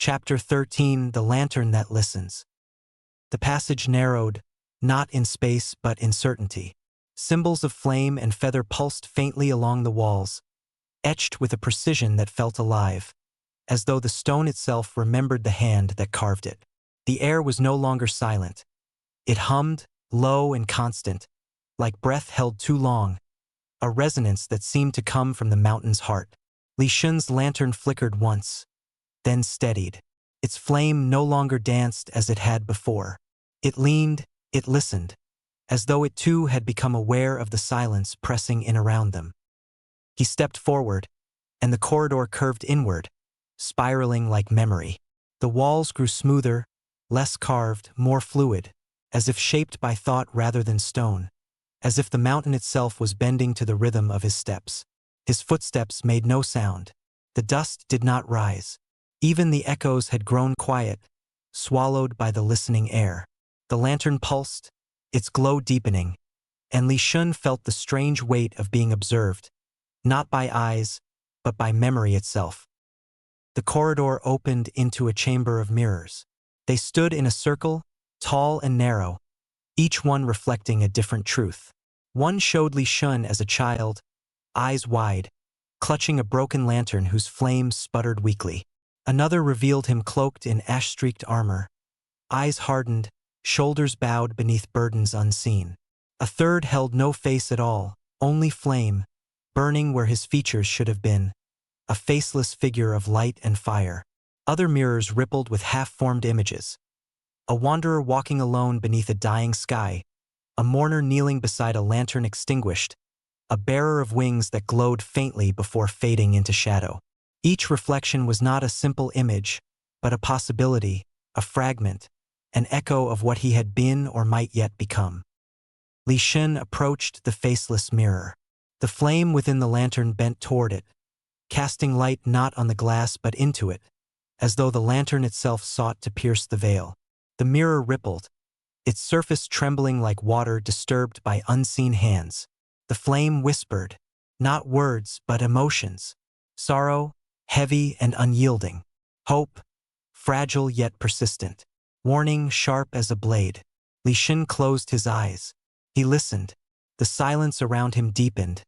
Chapter 13: The Lantern That Listens. The passage narrowed, not in space but in certainty. Symbols of flame and feather pulsed faintly along the walls, etched with a precision that felt alive, as though the stone itself remembered the hand that carved it. The air was no longer silent. It hummed, low and constant, like breath held too long, a resonance that seemed to come from the mountain's heart. Li Shen's lantern flickered once, then steadied. Its flame no longer danced as it had before. It leaned, it listened, as though it too had become aware of the silence pressing in around them. He stepped forward, and the corridor curved inward, spiraling like memory. The walls grew smoother, less carved, more fluid, as if shaped by thought rather than stone, as if the mountain itself was bending to the rhythm of his steps. His footsteps made no sound. The dust did not rise. Even the echoes had grown quiet, swallowed by the listening air. The lantern pulsed, its glow deepening, and Li Shen felt the strange weight of being observed, not by eyes, but by memory itself. The corridor opened into a chamber of mirrors. They stood in a circle, tall and narrow, each one reflecting a different truth. One showed Li Shen as a child, eyes wide, clutching a broken lantern whose flame sputtered weakly. Another revealed him cloaked in ash-streaked armor, eyes hardened, shoulders bowed beneath burdens unseen. A third held no face at all, only flame, burning where his features should have been, a faceless figure of light and fire. Other mirrors rippled with half-formed images. A wanderer walking alone beneath a dying sky, a mourner kneeling beside a lantern extinguished, a bearer of wings that glowed faintly before fading into shadow. Each reflection was not a simple image, but a possibility, a fragment, an echo of what he had been or might yet become. Li Shen approached the faceless mirror. The flame within the lantern bent toward it, casting light not on the glass but into it, as though the lantern itself sought to pierce the veil. The mirror rippled, its surface trembling like water disturbed by unseen hands. The flame whispered, not words but emotions. Sorrow, heavy and unyielding. Hope, fragile yet persistent. Warning sharp as a blade. Li Shen closed his eyes. He listened. The silence around him deepened,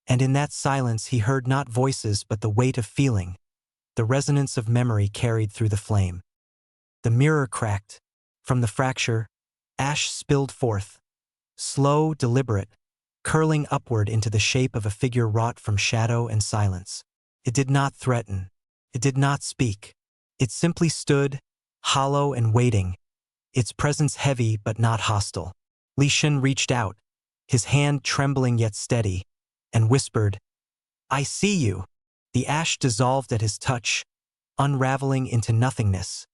and in that silence he heard not voices but the weight of feeling, the resonance of memory carried through the flame. The mirror cracked. From the fracture, ash spilled forth, slow, deliberate, curling upward into the shape of a figure wrought from shadow and silence. It did not threaten. It did not speak. It simply stood, hollow and waiting, its presence heavy but not hostile. Li Shen reached out, his hand trembling yet steady, and whispered, "I see you." The ash dissolved at his touch, unraveling into nothingness,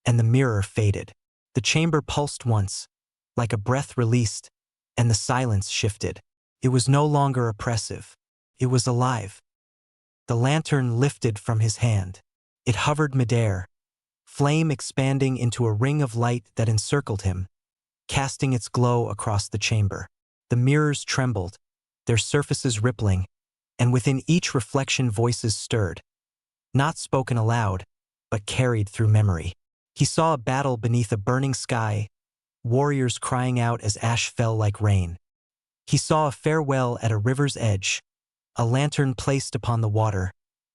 and the mirror faded. The chamber pulsed once, like a breath released, and the silence shifted. It was no longer oppressive. It was alive. The lantern lifted from his hand. It hovered midair, flame expanding into a ring of light that encircled him, casting its glow across the chamber. The mirrors trembled, their surfaces rippling, and within each reflection voices stirred, not spoken aloud, but carried through memory. He saw a battle beneath a burning sky, warriors crying out as ash fell like rain. He saw a farewell at a river's edge, a lantern placed upon the water,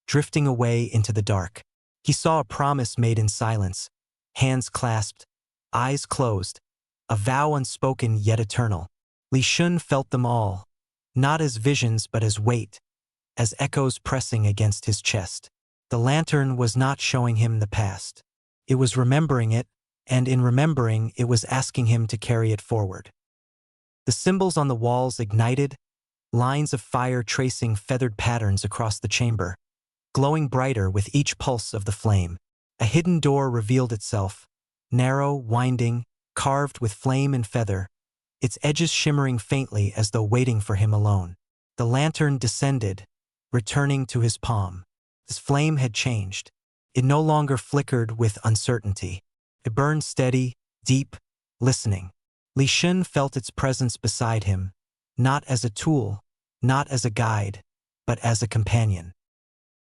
drifting away into the dark. He saw a promise made in silence, hands clasped, eyes closed, a vow unspoken yet eternal. Li Shen felt them all, not as visions but as weight, as echoes pressing against his chest. The lantern was not showing him the past. It was remembering it, and in remembering it was asking him to carry it forward. The symbols on the walls ignited, lines of fire tracing feathered patterns across the chamber, glowing brighter with each pulse of the flame. A hidden door revealed itself, narrow, winding, carved with flame and feather, its edges shimmering faintly as though waiting for him alone. The lantern descended, returning to his palm. His flame had changed. It no longer flickered with uncertainty. It burned steady, deep, listening. Li Shen felt its presence beside him, not as a tool, not as a guide, but as a companion.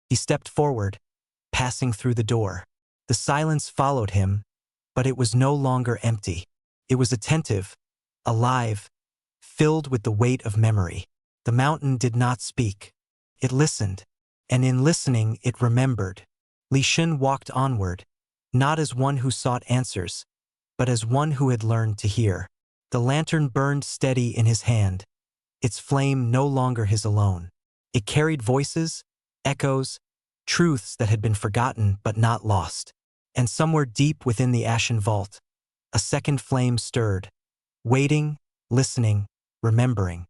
He stepped forward, passing through the door. The silence followed him, but it was no longer empty. It was attentive, alive, filled with the weight of memory. The mountain did not speak. It listened, and in listening it remembered. Li Shen walked onward, not as one who sought answers, but as one who had learned to hear. The lantern burned steady in his hand, its flame no longer his alone. It carried voices, echoes, truths that had been forgotten but not lost. And somewhere deep within the ashen vault, a second flame stirred, waiting, listening, remembering.